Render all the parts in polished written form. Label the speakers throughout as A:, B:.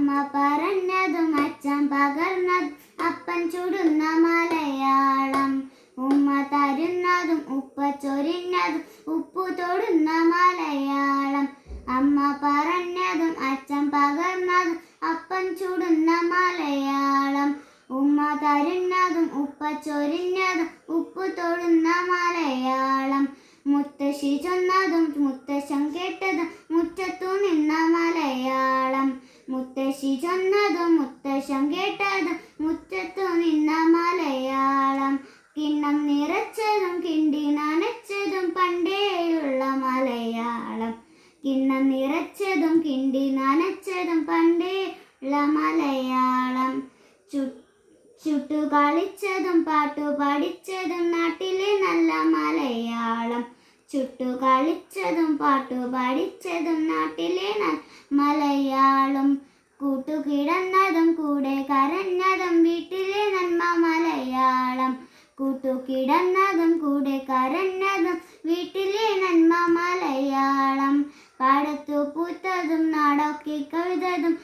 A: അമ്മ പറഞ്ഞതും അച്ഛൻ പകർന്നതും അപ്പൻ ചുടുന്ന മലയാളം. ഉമ്മ തരുന്നതും ഉപ്പ ചൊരിഞ്ഞതും ഉപ്പു തൊടുന്ന മലയാളം. അമ്മ പറഞ്ഞതും അച്ഛൻ പകർന്നതും അപ്പൻ ചുടുന്ന മലയാളം. ഉമ്മ തരുന്നതും ഉപ്പ ചൊരിഞ്ഞതും ഉപ്പു തൊടുന്ന മലയാളം. മുത്തശ്ശി ചൊന്നതും മുത്തശ്ശൻ കേട്ടതും മുറ്റത്തു നിന്ന മലയാളം. മുത്തശ്ശി ചൊന്നതും മുത്തശ്ശൻ കേട്ടതും മുറ്റത്തു നിന്ന മലയാളം. കിണ്ണം നിറച്ചതും കിണ്ടി നനച്ചതും പണ്ടേയുള്ള മലയാളം. കിണ്ണം നിറച്ചതും കിണ്ടി നനച്ചതും പണ്ടേയുള്ള മലയാളം. ചുട്ടു കളിച്ചതും പാട്ടു പഠിച്ചതും നാട്ടിലെ നല്ല മലയാളം. ചുട്ടു കളിച്ചതും പാട്ടു പഠിച്ചതും നാട്ടിലെ മലയാളം. കൂട്ടുകിടന്നതും കൂടെ കരഞ്ഞതും വീട്ടിലെ നന്മ മലയാളം. കൂട്ടുകിടന്നതും കൂടെ കരഞ്ഞതും വീട്ടിലെ നന്മ മലയാളം. പാടത്തു പൂത്തതും നാടൊക്കെ കൊയ്തതും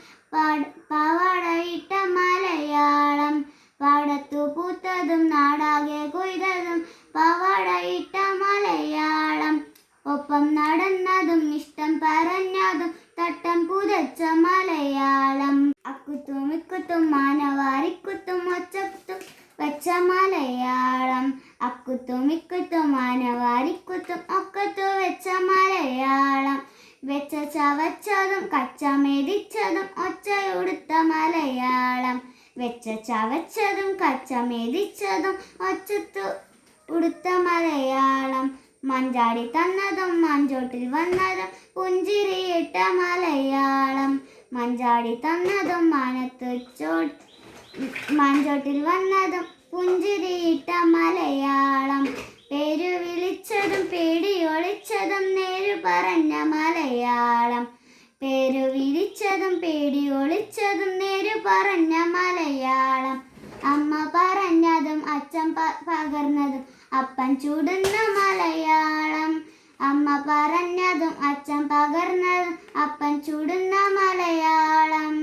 A: പാവാടയിട്ട മലയാളം. പാടത്തു പൂത്തതും നാടാകെ കൊയ്തതും പാവാടയിട്ട മലയാളം. ഒപ്പം നടന്നതും ഇഷ്ടം പറഞ്ഞതും തട്ടം പുതച്ച മലയാളം. അക്കുത്തും ഇക്കുത്തും മാനവാരിക്കുത്തും ഒച്ചത്തും വെച്ച മലയാളം. അക്കുത്തും ഇക്കുത്തും മാനവാരിക്കുത്തും ഒക്കത്തു വെച്ച മലയാളം. വെച്ച ചവച്ചതും കച്ച മെതിച്ചതും ഒച്ചയുടുത്ത മലയാളം. വെച്ച ചവച്ചതും കച്ച മെതിച്ചതും ഒച്ചത്തു ഉടുത്ത മലയാളം. മഞ്ചാടി തന്നതും മഞ്ചോട്ടിൽ വന്നതും പുഞ്ചിരിയിട്ട മലയാളം. മഞ്ചാടി തന്നതും മഞ്ചോട്ടിൽ വന്നതും പുഞ്ചിരിയിട്ട മലയാളം. പേരു വിളിച്ചതും പേടിയൊളിച്ചതും നേരു പറഞ്ഞ മലയാളം. പേരു വിളിച്ചതും പേടിയൊളിച്ചതും നേരു പറഞ്ഞ മലയാളം. അമ്മ പറഞ്ഞതും അച്ഛൻ പകർന്നതും അപ്പൻ ചുടുന്ന മലയാളം. അമ്മ പറഞ്ഞതും അച്ഛൻ പകർന്നതും അപ്പൻ ചുടുന്ന മലയാളം.